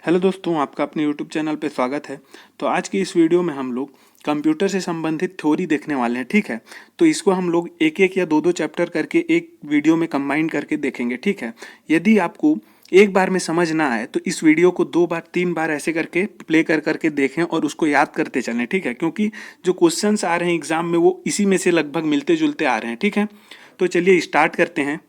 Hello दोस्तों, आपका अपने यूट्यूब चैनल पे स्वागत है। तो आज की इस वीडियो में हम लोग कंप्यूटर से संबंधित थ्योरी देखने वाले हैं। ठीक है, तो इसको हम लोग एक एक या दो दो चैप्टर करके एक वीडियो में कंबाइन करके देखेंगे। ठीक है, यदि आपको एक बार में समझ ना आए तो इस वीडियो को 2 बार 3 बार ऐसे करके प्ले कर करके देखें और उसको याद करते चलें। ठीक है, क्योंकि जो क्वेश्चंस आ रहे हैं एग्जाम में वो इसी में से लगभग मिलते जुलते आ रहे हैं। ठीक है, तो चलिए स्टार्ट करते हैं।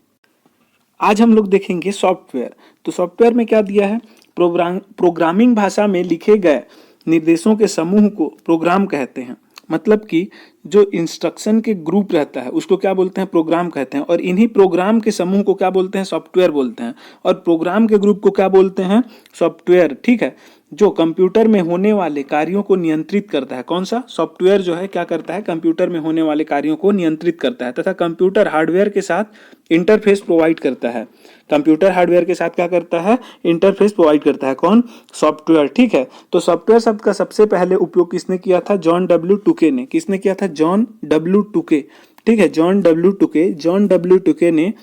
आज हम लोग देखेंगे सॉफ्टवेयर। तो सॉफ्टवेयर में क्या दिया है? प्रोग्रामिंग भाषा में लिखे गए निर्देशों के समूह को प्रोग्राम कहते हैं। मतलब कि जो इंस्ट्रक्शन के ग्रुप रहता है उसको क्या बोलते हैं? प्रोग्राम कहते हैं। और इन्हीं प्रोग्राम के समूह को क्या बोलते हैं? सॉफ्टवेयर बोलते हैं। और प्रोग्राम के ग्रुप को क्या बोलते हैं? सॉफ्टवेयर। ठीक है, जो कंप्यूटर में होने वाले कार्यों को नियंत्रित करता है। कौन सा? सॉफ्टवेयर जो है क्या करता है? कंप्यूटर में होने वाले कार्यों को नियंत्रित करता है तथा कंप्यूटर हार्डवेयर के साथ इंटरफेस प्रोवाइड करता है। कंप्यूटर हार्डवेयर के साथ क्या करता है? इंटरफेस प्रोवाइड करता है। कौन? सॉफ्टवेयर। ठीक है, तो सॉफ्टवेयर शब्द का सबसे पहले उपयोग किसने किया था? जॉन डब्ल्यू टुके ने। किसने किया था? John W Tukey. ठीक है, जॉन डब्ल्यू टुके ने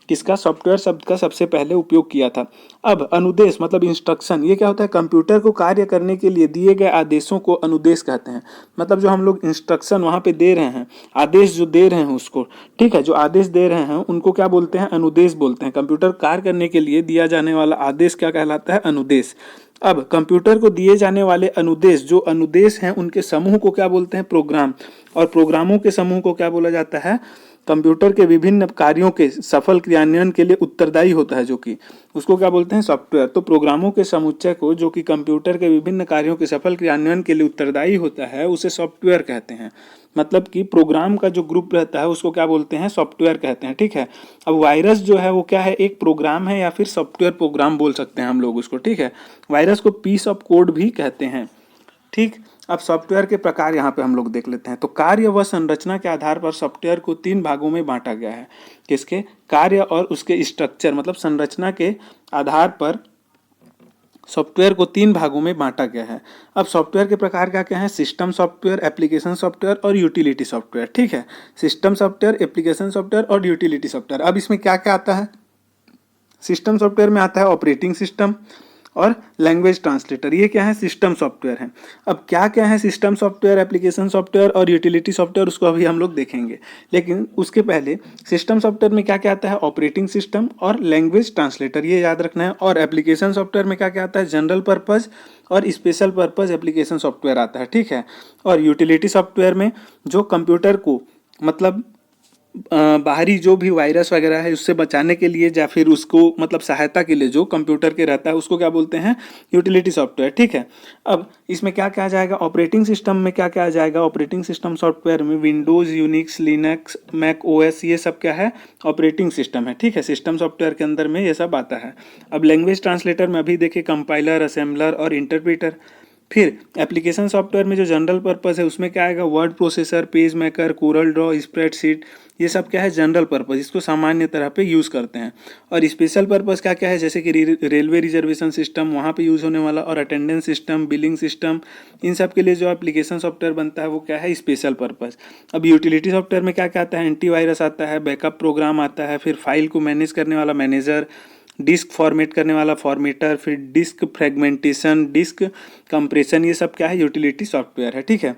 किसका? सॉफ्टवेयर शब्द का सबसे पहले उपयोग किया था। अब अनुदेश मतलब इंस्ट्रक्शन, ये क्या होता है? कंप्यूटर को कार्य करने के लिए दिए गए आदेशों को अनुदेश कहते हैं। मतलब जो हम लोग इंस्ट्रक्शन वहां पे दे रहे हैं, आदेश जो दे रहे हैं उसको, ठीक है, जो आदेश दे रहे हैं उनको क्या बोलते हैं? अनुदेश बोलते हैं। कंप्यूटर कार्य करने के लिए दिया जाने वाला आदेश क्या कहलाता है? अनुदेश। अब कंप्यूटर को दिए जाने वाले अनुदेश, जो अनुदेश हैं उनके समूह को क्या बोलते हैं? प्रोग्राम। और प्रोग्रामों के समूह को क्या बोला जाता है? कंप्यूटर के विभिन्न कार्यों के सफल क्रियान्वयन के लिए उत्तरदायी होता है, जो कि उसको क्या बोलते हैं? सॉफ्टवेयर। तो प्रोग्रामों के समुच्चय को जो कि कंप्यूटर के विभिन्न कार्यों के सफल क्रियान्वयन के लिए उत्तरदायी होता है उसे सॉफ्टवेयर कहते हैं। मतलब कि प्रोग्राम का जो ग्रुप रहता है उसको क्या बोलते हैं? सॉफ्टवेयर कहते हैं। ठीक है, अब वायरस जो है वो क्या है? एक प्रोग्राम है या फिर सॉफ्टवेयर प्रोग्राम बोल सकते हैं हम लोग उसको। ठीक है, वायरस को पीस ऑफ कोड भी कहते हैं। ठीक, अब सॉफ्टवेयर के प्रकार यहाँ पे हम लोग देख लेते हैं। तो कार्य व संरचना के आधार पर सॉफ्टवेयर को 3 भागों में बांटा गया है। किसके? कार्य और उसके स्ट्रक्चर मतलब संरचना के आधार पर सॉफ्टवेयर को 3 भागों में बांटा गया है। अब सॉफ्टवेयर के प्रकार क्या क्या हैं? सिस्टम सॉफ्टवेयर, एप्लीकेशन सॉफ्टवेयर और यूटिलिटी सॉफ्टवेयर। ठीक है, सिस्टम सॉफ्टवेयर, एप्लीकेशन सॉफ्टवेयर और यूटिलिटी सॉफ्टवेयर। अब इसमें क्या क्या आता है? सिस्टम सॉफ्टवेयर में आता है ऑपरेटिंग सिस्टम और लैंग्वेज ट्रांसलेटर। ये क्या है? सिस्टम सॉफ्टवेयर है। अब क्या क्या है सिस्टम सॉफ्टवेयर, एप्लीकेशन सॉफ्टवेयर और यूटिलिटी सॉफ्टवेयर, उसको अभी हम लोग देखेंगे। लेकिन उसके पहले सिस्टम सॉफ्टवेयर में क्या क्या आता है? ऑपरेटिंग सिस्टम और लैंग्वेज ट्रांसलेटर, ये याद रखना है। और एप्लीकेशन सॉफ्टवेयर में क्या क्या आता है? जनरल पर्पज और स्पेशल पर्पज एप्लीकेशन सॉफ्टवेयर आता है। ठीक है, और यूटिलिटी सॉफ्टवेयर में जो कंप्यूटर को मतलब बाहरी जो भी वायरस वगैरह है उससे बचाने के लिए या फिर उसको मतलब सहायता के लिए जो कंप्यूटर के रहता है उसको क्या बोलते हैं? Utility software. ठीक है, अब इसमें क्या क्या आ जाएगा? ऑपरेटिंग सिस्टम में क्या क्या आ जाएगा? ऑपरेटिंग सिस्टम सॉफ्टवेयर में Windows, Unix, Linux, Mac OS, ये सब क्या है? ऑपरेटिंग सिस्टम है। ठीक है, सिस्टम सॉफ्टवेयर के अंदर में ये सब आता है। अब लैंग्वेज ट्रांसलेटर में अभी देखिए कंपाइलर, असेंबलर और इंटरप्रीटर। फिर एप्लीकेशन सॉफ्टवेयर में जो जनरल पर्पस है उसमें क्या आएगा? Word processor, page maker, Corel Draw, spreadsheet, ये सब क्या है? जनरल पर्पस, इसको सामान्य तरह पे यूज़ करते हैं। और स्पेशल पर्पस क्या क्या है? जैसे कि रेलवे रिजर्वेशन सिस्टम वहाँ पे यूज़ होने वाला, और अटेंडेंस सिस्टम, बिलिंग सिस्टम, इन सब के लिए जो एप्लीकेशन सॉफ्टवेयर बनता है वो क्या है? Special purpose. अब यूटिलिटी सॉफ्टवेयर में क्या क्या आता है? एंटीवायरस आता है, बैकअप प्रोग्राम आता है, फिर फाइल को मैनेज करने वाला मैनेजर, डिस्क फॉर्मेट करने वाला फॉर्मेटर, फिर डिस्क फ्रेगमेंटेशन, डिस्क कंप्रेशन, ये सब क्या है? यूटिलिटी सॉफ्टवेयर है। ठीक है,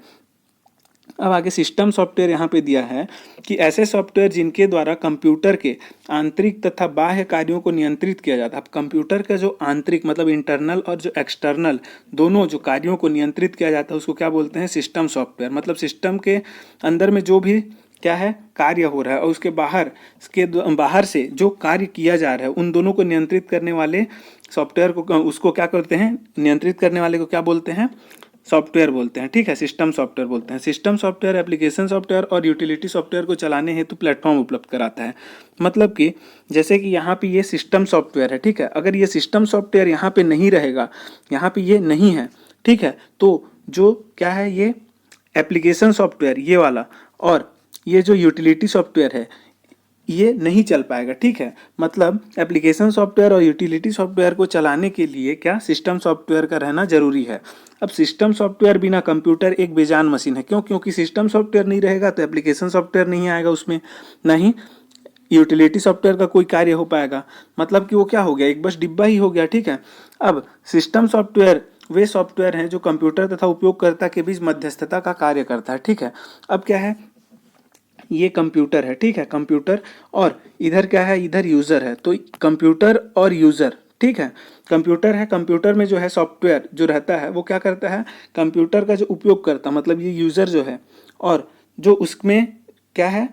अब आगे सिस्टम सॉफ्टवेयर यहाँ पे दिया है कि ऐसे सॉफ्टवेयर जिनके द्वारा कंप्यूटर के आंतरिक तथा बाह्य कार्यों को नियंत्रित किया जाता है। अब कंप्यूटर का जो आंतरिक मतलब इंटरनल और जो एक्सटर्नल दोनों जो कार्यों को नियंत्रित किया जाता है उसको क्या बोलते हैं? System software. मतलब सिस्टम के अंदर में जो भी क्या है? कार्य हो रहा है और उसके बाहर से जो कार्य किया जा रहा है उन दोनों को नियंत्रित करने वाले सॉफ्टवेयर को उसको क्या करते हैं? नियंत्रित करने वाले को क्या बोलते हैं? सॉफ्टवेयर बोलते हैं। ठीक है, सिस्टम सॉफ्टवेयर बोलते हैं। सिस्टम सॉफ्टवेयर एप्लीकेशन सॉफ्टवेयर और यूटिलिटी सॉफ्टवेयर को चलाने हेतु प्लेटफॉर्म उपलब्ध कराता है। मतलब कि जैसे कि यहाँ पे ये सिस्टम सॉफ्टवेयर है। ठीक है, अगर ये सिस्टम सॉफ्टवेयर यहाँ पे नहीं रहेगा, यहाँ पे ये नहीं है, ठीक है, तो जो क्या है? ये एप्लीकेशन सॉफ्टवेयर ये वाला और ये जो यूटिलिटी सॉफ्टवेयर है ये नहीं चल पाएगा। ठीक है, मतलब एप्लीकेशन सॉफ्टवेयर और यूटिलिटी सॉफ्टवेयर को चलाने के लिए क्या? सिस्टम सॉफ्टवेयर का रहना जरूरी है। अब सिस्टम सॉफ्टवेयर बिना कंप्यूटर एक बेजान मशीन है। क्यों? क्योंकि सिस्टम सॉफ्टवेयर नहीं रहेगा तो एप्लीकेशन सॉफ्टवेयर नहीं आएगा उसमें, नहीं यूटिलिटी सॉफ्टवेयर का कोई कार्य हो पाएगा, मतलब कि वो क्या हो गया, एक बस डिब्बा ही हो गया, ठीक है। अब सिस्टम सॉफ्टवेयर वे सॉफ्टवेयर हैं जो कंप्यूटर तथा उपयोगकर्ता के बीच मध्यस्थता का कार्य करता है, ठीक है। अब क्या है, ये कंप्यूटर है, ठीक है, कंप्यूटर, और इधर क्या है, इधर यूज़र है, तो कंप्यूटर और यूज़र, ठीक है। कंप्यूटर है, कंप्यूटर में जो है सॉफ्टवेयर जो रहता है वो क्या करता है, कंप्यूटर का जो उपयोग करता मतलब ये यूज़र जो है, और जो उसमें क्या है,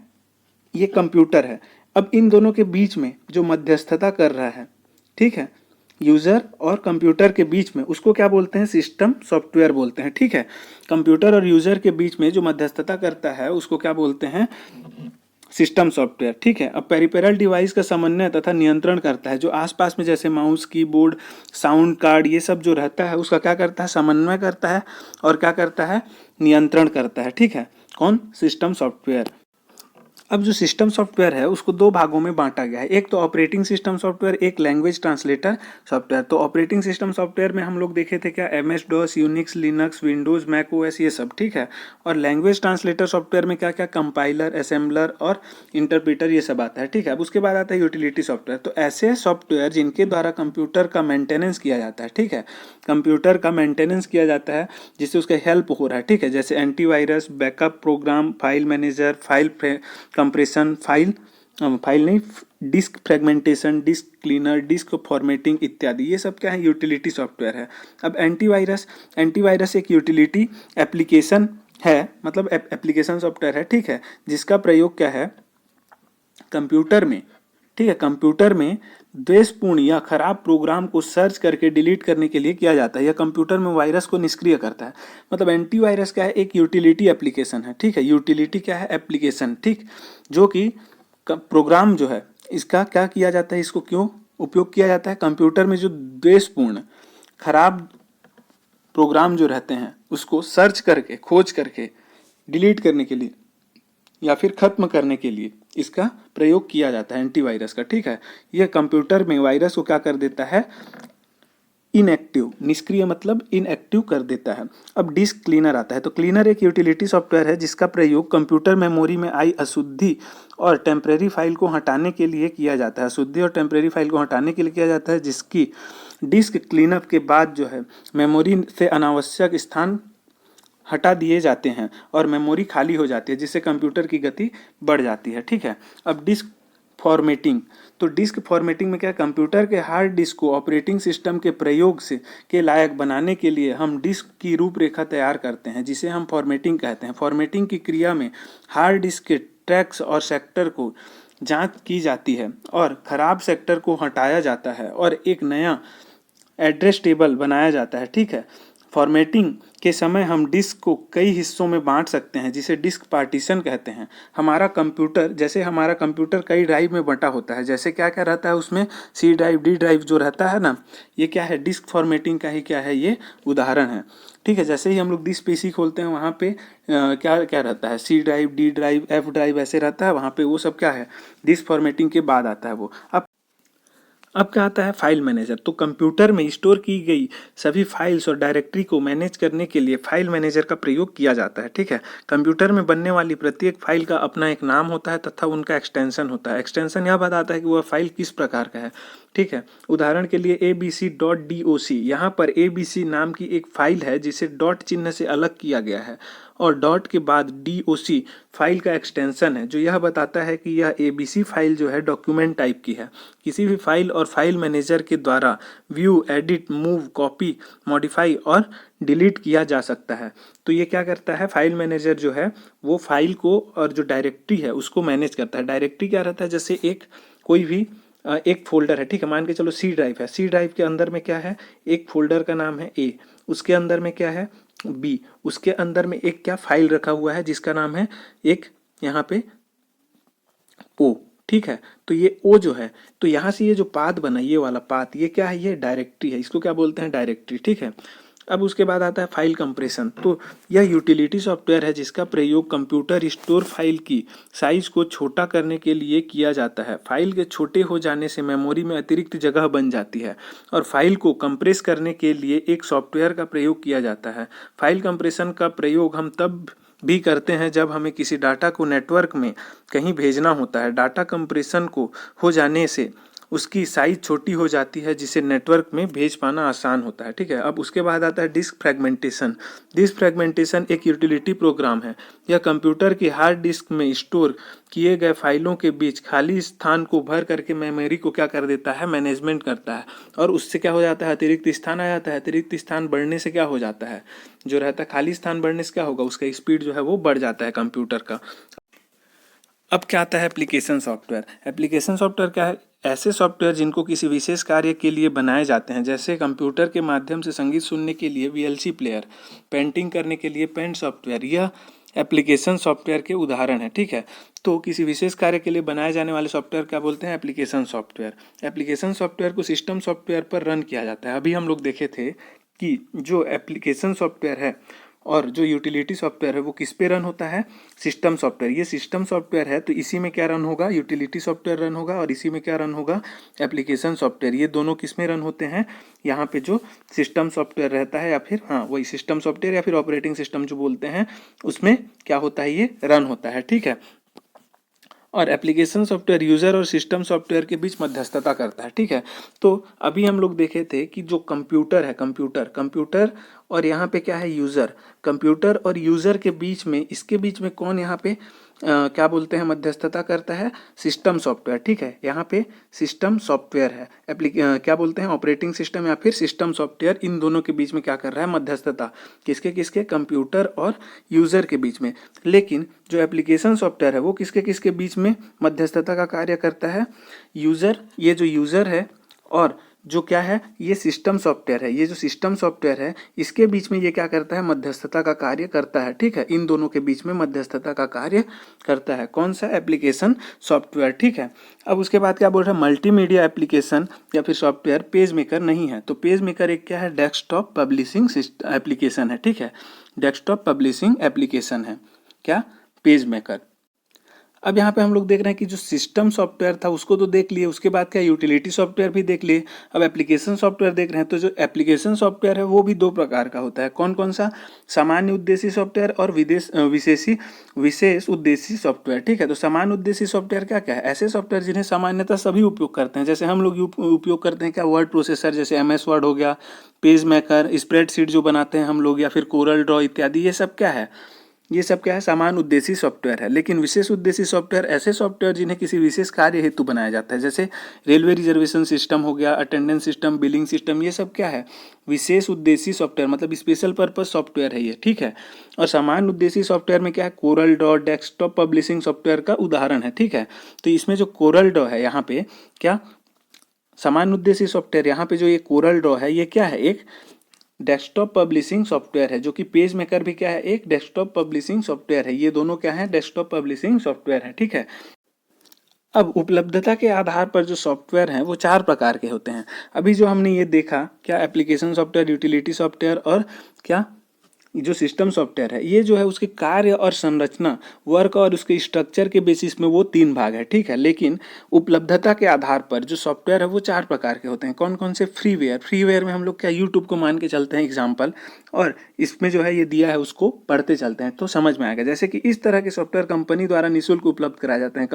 ये कंप्यूटर है। अब इन दोनों के बीच में जो मध्यस्थता कर रहा है, ठीक है, यूज़र और कंप्यूटर के बीच में, उसको क्या बोलते हैं, सिस्टम सॉफ्टवेयर बोलते हैं, ठीक है। कंप्यूटर और यूज़र के बीच में जो मध्यस्थता करता है उसको क्या बोलते हैं, सिस्टम सॉफ्टवेयर, ठीक है। अब पेरिफेरल डिवाइस का समन्वय तथा नियंत्रण करता है, जो आसपास में जैसे माउस, कीबोर्ड, साउंड कार्ड, ये सब जो रहता है उसका क्या करता है, समन्वय करता है और क्या करता है, नियंत्रण करता है, ठीक है। कौन, सिस्टम सॉफ्टवेयर। अब जो सिस्टम सॉफ्टवेयर है उसको दो भागों में बांटा गया है, एक तो ऑपरेटिंग सिस्टम सॉफ्टवेयर, एक लैंग्वेज ट्रांसलेटर सॉफ्टवेयर। तो ऑपरेटिंग सिस्टम सॉफ्टवेयर में हम लोग देखे थे क्या, MS DOS, Unix, Linux, Windows, Mac OS, ये सब, ठीक है। और लैंग्वेज ट्रांसलेटर सॉफ्टवेयर में क्या क्या, कंपाइलर, असेंबलर और इंटरप्रीटर, ये सब आता है, ठीक है। अब उसके बाद आता है यूटिलिटी सॉफ्टवेयर। तो ऐसे सॉफ्टवेयर जिनके द्वारा कंप्यूटर का मेंटेनेंस किया जाता है, ठीक है, कंप्यूटर का मेंटेनेंस किया जाता है जिससे उसका हेल्प हो रहा है, ठीक है, जैसे antivirus, backup program, file manager, file compression, file नहीं, disk fragmentation, disk cleaner, disk formatting इत्यादि, ये सब क्या है, यूटिलिटी सॉफ्टवेयर है। अब एंटीवायरस, एंटीवायरस एक यूटिलिटी एप्लीकेशन है, मतलब एप्लीकेशन सॉफ्टवेयर है, ठीक है, जिसका प्रयोग क्या है, कंप्यूटर में, ठीक है, कंप्यूटर में द्वेषपूर्ण या खराब प्रोग्राम को सर्च करके डिलीट करने के लिए किया जाता है, या कंप्यूटर में वायरस को निष्क्रिय करता है। मतलब एंटीवायरस क्या है, एक यूटिलिटी एप्लीकेशन है, ठीक है, यूटिलिटी क्या है, एप्लीकेशन, ठीक, जो कि प्रोग्राम जो है इसका क्या किया जाता है, इसको क्यों उपयोग किया जाता है, कंप्यूटर में जो द्वेषपूर्ण खराब प्रोग्राम जो रहते हैं उसको सर्च करके, खोज करके डिलीट करने के लिए या फिर खत्म करने के लिए इसका प्रयोग किया जाता है, एंटीवायरस का, ठीक है। यह कंप्यूटर में वायरस को क्या कर देता है, इनएक्टिव, निष्क्रिय मतलब इनएक्टिव कर देता है। अब डिस्क क्लीनर आता है। तो क्लीनर एक यूटिलिटी सॉफ्टवेयर है जिसका प्रयोग कंप्यूटर मेमोरी में आई अशुद्धि और टेम्परेरी फाइल को हटाने के लिए किया जाता है, अशुद्धि और टेम्परेरी फाइल को हटाने के लिए किया जाता है, जिसकी डिस्क क्लीनअप के बाद जो है मेमोरी से अनावश्यक स्थान हटा दिए जाते हैं और मेमोरी खाली हो जाती है, जिससे कंप्यूटर की गति बढ़ जाती है, ठीक है। अब डिस्क फॉर्मेटिंग, तो डिस्क फॉर्मेटिंग में क्या, कंप्यूटर के हार्ड डिस्क को ऑपरेटिंग सिस्टम के प्रयोग से के लायक बनाने के लिए हम डिस्क की रूपरेखा तैयार करते हैं, जिसे हम फॉर्मेटिंग कहते हैं। फॉर्मेटिंग की क्रिया में हार्ड डिस्क के ट्रैक्स और सेक्टर को जांच की जाती है और खराब सेक्टर को हटाया जाता है और एक नया एड्रेस टेबल बनाया जाता है, ठीक है। फॉर्मेटिंग के समय हम डिस्क को कई हिस्सों में बांट सकते हैं, जिसे डिस्क पार्टीशन कहते हैं। हमारा कंप्यूटर कई ड्राइव में बंटा होता है, जैसे क्या क्या रहता है उसमें, C ड्राइव, D ड्राइव जो रहता है ना, ये क्या है, डिस्क फॉर्मेटिंग का ही क्या है, ये उदाहरण है, ठीक है। जैसे ही हम लोग डिस्क PC खोलते हैं वहाँ पे क्या क्या रहता है, C drive, D drive, F drive ऐसे रहता है, वहाँ पे वो सब क्या है, डिस्क फॉर्मेटिंग के बाद आता है वो। अब क्या आता है, फाइल मैनेजर। तो कंप्यूटर में स्टोर की गई सभी फाइल्स और डायरेक्टरी को मैनेज करने के लिए फाइल मैनेजर का प्रयोग किया जाता है, ठीक है। कंप्यूटर में बनने वाली प्रत्येक फाइल का अपना एक नाम होता है तथा उनका एक्सटेंशन होता है। एक्सटेंशन यह बताता है कि वह फाइल किस प्रकार का है, ठीक है। उदाहरण के लिए abc.doc, यहाँ पर abc नाम की एक फाइल है जिसे डॉट चिन्ह से अलग किया गया है और डॉट के बाद doc फाइल का एक्सटेंशन है, जो यह बताता है कि यह abc फाइल जो है डॉक्यूमेंट टाइप की है। किसी भी फाइल और फाइल मैनेजर के द्वारा view, edit, move, copy, modify और डिलीट किया जा सकता है। तो ये क्या करता है, फाइल मैनेजर जो है वो फाइल को और जो डायरेक्टरी है उसको मैनेज करता है। डायरेक्टरी क्या रहता है, जैसे कोई भी एक फोल्डर है, ठीक है, मान के चलो C ड्राइव है, C ड्राइव के अंदर में क्या है, एक फोल्डर का नाम है A, उसके अंदर में क्या है B, उसके अंदर में एक क्या फाइल रखा हुआ है जिसका नाम है एक यहाँ पे O, ठीक है। तो ये O जो है, तो यहाँ से ये जो पाथ बना, ये वाला पाथ, ये क्या है, ये डायरेक्टरी है, इसको क्या बोलते हैं, डायरेक्टरी, ठीक है। अब उसके बाद आता है फाइल कंप्रेशन। तो यह यूटिलिटी सॉफ्टवेयर है जिसका प्रयोग कंप्यूटर स्टोर फाइल की साइज को छोटा करने के लिए किया जाता है। फाइल के छोटे हो जाने से मेमोरी में अतिरिक्त जगह बन जाती है और फाइल को कंप्रेस करने के लिए एक सॉफ्टवेयर का प्रयोग किया जाता है। फाइल कंप्रेशन का प्रयोग हम तब भी करते हैं जब हमें किसी डाटा को नेटवर्क में कहीं भेजना होता है। डाटा कंप्रेशन को हो जाने से उसकी साइज छोटी हो जाती है, जिसे नेटवर्क में भेज पाना आसान होता है। ठीक है, अब उसके बाद आता है डिस्क फ्रेगमेंटेशन। डिस्क फ्रेगमेंटेशन एक यूटिलिटी प्रोग्राम है। यह कंप्यूटर की हार्ड डिस्क में स्टोर किए गए फाइलों के बीच खाली स्थान को भर करके मेमोरी को क्या कर देता है, मैनेजमेंट करता है। और उससे क्या हो जाता है, अतिरिक्त स्थान आ जाता है। अतिरिक्त स्थान बढ़ने से क्या हो जाता है, जो रहता है खाली स्थान बढ़ने से क्या होगा, उसका स्पीड जो है वो बढ़ जाता है कंप्यूटर का। अब क्या आता है एप्लीकेशन सॉफ्टवेयर। एप्लीकेशन सॉफ्टवेयर क्या है, ऐसे सॉफ्टवेयर जिनको किसी विशेष कार्य के लिए बनाए जाते हैं, जैसे कंप्यूटर के माध्यम से संगीत सुनने के लिए वीएलसी प्लेयर, पेंटिंग करने के लिए पेंट सॉफ्टवेयर, यह एप्लीकेशन सॉफ्टवेयर के उदाहरण है। ठीक है, तो किसी विशेष कार्य के लिए बनाए जाने वाले सॉफ्टवेयर क्या बोलते हैं, एप्लीकेशन सॉफ्टवेयर। एप्लीकेशन सॉफ्टवेयर को सिस्टम सॉफ्टवेयर पर रन किया जाता है। अभी हम लोग देखे थे कि जो एप्लीकेशन सॉफ्टवेयर है और जो यूटिलिटी सॉफ्टवेयर है वो किस पे रन होता है, सिस्टम सॉफ्टवेयर। ये सिस्टम सॉफ्टवेयर है तो इसी में क्या रन होगा, यूटिलिटी सॉफ्टवेयर रन होगा, और इसी में क्या रन होगा, एप्लीकेशन सॉफ्टवेयर। ये दोनों किस में रन होते हैं, यहाँ पे जो सिस्टम सॉफ्टवेयर रहता है, या फिर हाँ वही सिस्टम सॉफ्टवेयर या फिर ऑपरेटिंग सिस्टम जो बोलते हैं, उसमें क्या होता है, ये रन होता है। ठीक है, और एप्लीकेशन सॉफ्टवेयर यूज़र और सिस्टम सॉफ्टवेयर के बीच मध्यस्थता करता है। ठीक है, तो अभी हम लोग देखे थे कि जो कंप्यूटर है, कंप्यूटर और यहाँ पे क्या है, यूज़र। कंप्यूटर और यूज़र के बीच में, इसके बीच में कौन यहाँ पे क्या बोलते हैं, मध्यस्थता करता है, सिस्टम सॉफ्टवेयर। ठीक है, यहाँ पे सिस्टम सॉफ्टवेयर है, क्या बोलते हैं, ऑपरेटिंग सिस्टम या फिर सिस्टम सॉफ्टवेयर, इन दोनों के बीच में क्या कर रहा है, मध्यस्थता। किसके किसके, कंप्यूटर और यूज़र के बीच में। लेकिन जो एप्लीकेशन सॉफ्टवेयर है वो किसके किसके बीच में मध्यस्थता का कार्य करता है, यूज़र, ये जो यूज़र है, और जो क्या है, ये सिस्टम सॉफ्टवेयर है। ये जो सिस्टम सॉफ्टवेयर है इसके बीच में ये क्या करता है, मध्यस्थता का कार्य करता है। ठीक है, इन दोनों के बीच में मध्यस्थता का कार्य करता है कौन सा, एप्लीकेशन सॉफ्टवेयर। ठीक है, अब उसके बाद क्या बोल रहा है, मल्टीमीडिया एप्लीकेशन या फिर सॉफ्टवेयर पेज मेकर नहीं है। तो पेज मेकर एक क्या है, डेस्कटॉप पब्लिशिंग एप्लीकेशन है। ठीक है, डेस्कटॉप पब्लिशिंग एप्लीकेशन है क्या, पेज मेकर। अब यहाँ पे हम लोग देख रहे हैं कि जो सिस्टम सॉफ्टवेयर था उसको तो देख लिए, उसके बाद क्या यूटिलिटी सॉफ्टवेयर भी देख लिए, अब एप्लीकेशन सॉफ्टवेयर देख रहे हैं। तो जो एप्लीकेशन सॉफ्टवेयर है वो भी दो प्रकार का होता है। कौन कौन सा, सामान्य उद्देश्य सॉफ्टवेयर और विशेष उद्देश्य सॉफ्टवेयर। ठीक है, तो सामान्य उद्देश्य सॉफ्टवेयर क्या क्या है, ऐसे सॉफ्टवेयर जिन्हें सामान्यतः सभी उपयोग करते हैं। जैसे हम लोग उपयोग करते हैं क्या, वर्ड प्रोसेसर, जैसे MS वर्ड हो गया, पेज मेकर, स्प्रेडशीट जो बनाते हैं हम लोग, या फिर कोरल ड्रॉ इत्यादि, ये सब क्या है, ये सब क्या है, सामान्य उद्देश्य सॉफ्टवेयर है। लेकिन विशेष उद्देश्य सॉफ्टवेयर ऐसे सॉफ्टवेयर जिन्हें किसी विशेष कार्य हेतु बनाया जाता है, जैसे रेलवे रिजर्वेशन सिस्टम हो गया, अटेंडेंस सिस्टम, बिलिंग सिस्टम, ये सब क्या है, विशेष उद्देश्य सॉफ्टवेयर, मतलब स्पेशल पर्पज सॉफ्टवेयर है ये। ठीक है, और सामान्य उद्देश्य सॉफ्टवेयर में क्या है, Corel Draw, desktop publishing software का उदाहरण है। ठीक है, तो इसमें जो कोरल ड्रॉ है, यहाँ पे क्या, सामान्य उद्देश्य सॉफ्टवेयर, यहाँ पे जो ये कोरल ड्रॉ है ये क्या है, एक डेस्कटॉप पब्लिशिंग सॉफ्टवेयर है। जो कि पेज मेकर भी क्या है, एक डेस्कटॉप पब्लिशिंग सॉफ्टवेयर है। ये दोनों क्या है, डेस्कटॉप पब्लिशिंग सॉफ्टवेयर है। ठीक है, अब उपलब्धता के आधार पर जो सॉफ्टवेयर हैं वो 4 प्रकार के होते हैं। अभी जो हमने ये देखा, क्या, एप्लीकेशन सॉफ्टवेयर, यूटिलिटी सॉफ्टवेयर और क्या, जो सिस्टम सॉफ्टवेयर है, ये जो है उसके कार्य और संरचना, वर्क और उसके स्ट्रक्चर के बेसिस में वो 3 भाग है। ठीक है, लेकिन उपलब्धता के आधार पर जो सॉफ्टवेयर है वो 4 प्रकार के होते हैं। कौन कौन से, फ्रीवेयर में हम लोग क्या, यूट्यूब को मान के चलते हैं एग्जाम्पल, और इसमें जो है ये दिया है उसको पढ़ते चलते हैं तो समझ में आएगा। जैसे कि इस तरह के सॉफ्टवेयर कंपनी द्वारा निःशुल्क उपलब्ध कराए जाते हैं।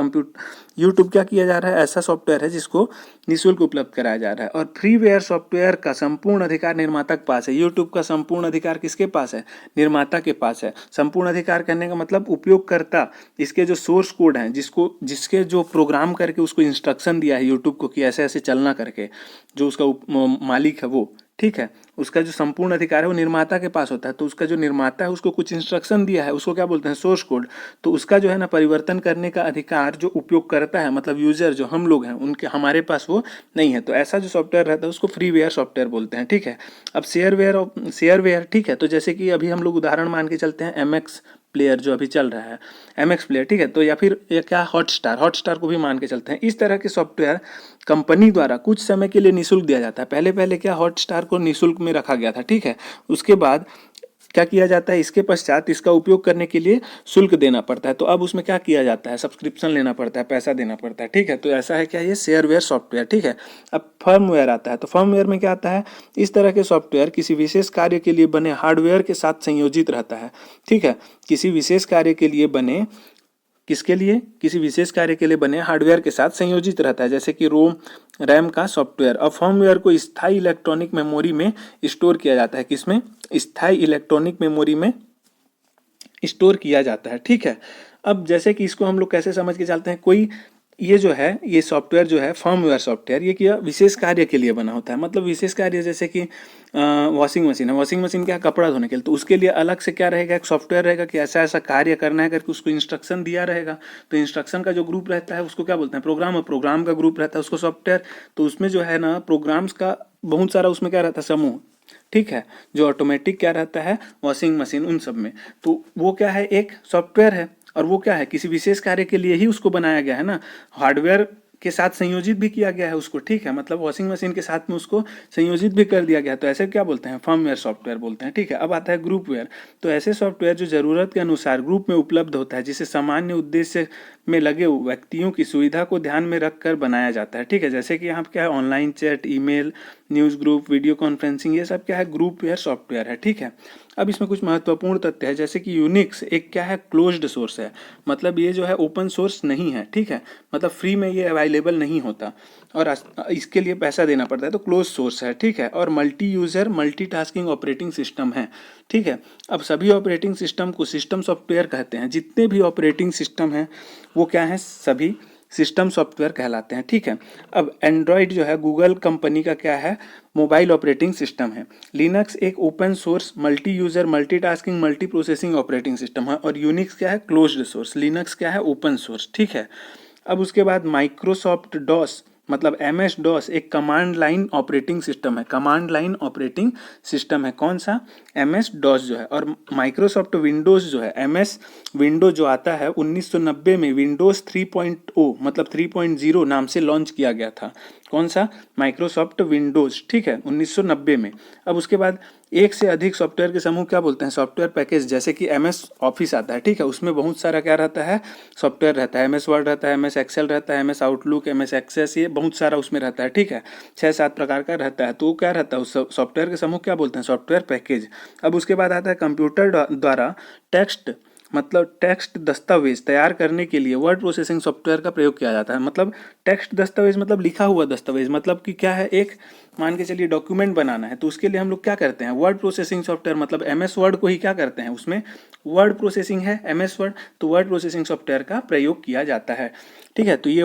यूट्यूब क्या किया जा रहा है, ऐसा सॉफ्टवेयर है जिसको निःशुल्क उपलब्ध कराया जा रहा है। और फ्रीवेयर सॉफ्टवेयर का संपूर्ण अधिकार निर्माता के पास है। यूट्यूब का संपूर्ण अधिकार किसके पास है, निर्माता के पास है। संपूर्ण अधिकार करने का मतलब उपयोगकर्ता, इसके जो सोर्स कोड हैं, जिसके जो प्रोग्राम करके उसको इंस्ट्रक्शन दिया है यूट्यूब को कि ऐसे ऐसे चलना करके, जो उसका मालिक है वो, ठीक है, उसका जो संपूर्ण अधिकार है वो निर्माता के पास होता है। तो उसका जो निर्माता है उसको कुछ इंस्ट्रक्शन दिया है, उसको क्या बोलते हैं, सोर्स कोड। तो उसका जो है ना परिवर्तन करने का अधिकार जो उपयोग करता है, मतलब यूजर जो हम लोग हैं, उनके, हमारे पास वो नहीं है। तो ऐसा जो सॉफ्टवेयर रहता है उसको फ्रीवेयर सॉफ्टवेयर बोलते हैं। ठीक है, अब शेयरवेयर, ठीक है, तो जैसे कि अभी हम लोग उदाहरण मान के चलते हैं MX प्लेयर जो अभी चल रहा है, MX प्लेयर, ठीक है, तो या फिर ये क्या, हॉटस्टार को भी मान के चलते हैं। इस तरह के सॉफ्टवेयर कंपनी द्वारा कुछ समय के लिए निःशुल्क दिया जाता है। पहले पहले क्या, हॉटस्टार को निःशुल्क में रखा गया था। ठीक है, उसके बाद क्या किया जाता है, इसके पश्चात इसका उपयोग करने के लिए शुल्क देना पड़ता है। तो अब उसमें क्या किया जाता है, सब्सक्रिप्शन लेना पड़ता है, पैसा देना पड़ता है, ठीक है। तो ऐसा है क्या, ये शेयरवेयर सॉफ्टवेयर, ठीक है। अब फर्मवेयर आता है, तो फर्मवेयर में क्या आता है, इस तरह के सॉफ्टवेयर किसी विशेष कार्य के लिए बने हार्डवेयर के साथ संयोजित रहता है, ठीक है। किसी विशेष कार्य के लिए बने, किसके लिए, किसी विशेष कार्य के लिए बने हार्डवेयर के साथ संयोजित रहता है, जैसे कि रोम रैम का सॉफ्टवेयर। और फर्मवेयर को स्थायी इलेक्ट्रॉनिक मेमोरी में स्टोर किया जाता है, किसमें, स्थायी इलेक्ट्रॉनिक मेमोरी में स्टोर किया जाता है, ठीक है। अब जैसे कि इसको हम लोग कैसे समझ के चलते हैं, कोई ये जो है, ये सॉफ्टवेयर जो है फर्मवेयर सॉफ्टवेयर, ये क्या विशेष कार्य के लिए बना होता है। मतलब विशेष कार्य जैसे कि वॉशिंग मशीन है, वॉशिंग मशीन क्या, कपड़ा धोने के लिए, तो उसके लिए अलग से क्या रहेगा, एक सॉफ्टवेयर रहेगा कि ऐसा ऐसा कार्य करना है करके उसको इंस्ट्रक्शन दिया रहेगा। तो इंस्ट्रक्शन का जो ग्रुप रहता है उसको क्या बोलते हैं, प्रोग्राम। और प्रोग्राम का ग्रुप रहता है उसको सॉफ्टवेयर। तो उसमें जो है ना प्रोग्राम्स का बहुत सारा उसमें क्या रहता है, समूह, ठीक है। जो ऑटोमेटिक क्या रहता है, वॉशिंग मशीन, उन सब में, तो वो क्या है, एक सॉफ्टवेयर है। और वो क्या है, किसी विशेष कार्य के लिए ही उसको बनाया गया है ना, हार्डवेयर के साथ संयोजित भी किया गया है उसको, ठीक है। मतलब वॉशिंग मशीन के साथ में उसको संयोजित भी कर दिया गया है। तो ऐसे क्या बोलते हैं, फर्मवेयर सॉफ्टवेयर बोलते हैं, ठीक है। अब आता है ग्रुपवेयर। तो ऐसे सॉफ्टवेयर जो जरूरत के अनुसार ग्रुप में उपलब्ध होता है, जिसे सामान्य उद्देश्य में लगे व्यक्तियों की सुविधा को ध्यान में रखकर बनाया जाता है, ठीक है। जैसे कि यहाँ पे क्या है, online chat, email, news group, video conferencing, ये सब क्या है, ग्रुपवेयर सॉफ्टवेयर है, ठीक है। अब इसमें कुछ महत्वपूर्ण तथ्य है, जैसे कि यूनिक्स एक क्या है, क्लोज्ड सोर्स है। मतलब ये जो है ओपन सोर्स नहीं है, ठीक है। मतलब फ्री में ये अवेलेबल नहीं होता और इसके लिए पैसा देना पड़ता है, तो क्लोज सोर्स है, ठीक है। और multi user multitasking operating system है, ठीक है। अब सभी ऑपरेटिंग सिस्टम को सिस्टम सॉफ्टवेयर कहते हैं। जितने भी ऑपरेटिंग सिस्टम हैं वो क्या है, सभी सिस्टम सॉफ्टवेयर कहलाते हैं, ठीक है। अब एंड्रॉयड जो है गूगल कंपनी का क्या है, मोबाइल ऑपरेटिंग सिस्टम है। लिनक्स एक open source multi user multitasking multi processing operating system है। और यूनिक्स क्या है, क्लोज्ड सोर्स। लिनक्स क्या है, ओपन सोर्स, ठीक है। अब उसके बाद माइक्रोसॉफ्ट डॉस मतलब MS डॉस एक कमांड लाइन ऑपरेटिंग सिस्टम है। कमांड लाइन ऑपरेटिंग सिस्टम है, कौन सा, MS डॉस जो है। और माइक्रोसॉफ्ट विंडोज़ जो है, MS विंडो जो आता है 1990 में विंडोज़ 3.0 मतलब 3.0 नाम से लॉन्च किया गया था। कौन सा, माइक्रोसॉफ्ट विंडोज़, ठीक है, 1990 में। अब उसके बाद एक से अधिक सॉफ्टवेयर के समूह क्या बोलते हैं, सॉफ्टवेयर पैकेज। जैसे कि MS ऑफिस आता है, ठीक है, उसमें बहुत सारा क्या रहता है, सॉफ्टवेयर रहता है। MS वर्ड रहता है, MS एक्सेल रहता है, MS आउटलुक, MS एक्सेस, ये बहुत सारा उसमें रहता है, ठीक है। 6-7 प्रकार का रहता है। तो वो क्या रहता है, उस सॉफ्टवेयर के समूह क्या बोलते हैं, सॉफ्टवेयर पैकेज। अब उसके बाद आता है कंप्यूटर द्वारा टेक्स्ट मतलब टेक्स्ट दस्तावेज तैयार करने के लिए वर्ड प्रोसेसिंग सॉफ्टवेयर का प्रयोग किया जाता है। मतलब टेक्स्ट दस्तावेज मतलब लिखा हुआ दस्तावेज, मतलब कि क्या है, एक मान के चलिए डॉक्यूमेंट बनाना है, तो उसके लिए हम लोग क्या करते हैं, वर्ड प्रोसेसिंग सॉफ्टवेयर मतलब MS वर्ड को ही क्या करते हैं, उसमें वर्ड प्रोसेसिंग है MS वर्ड, तो वर्ड प्रोसेसिंग सॉफ्टवेयर का प्रयोग किया जाता है, ठीक है। तो ये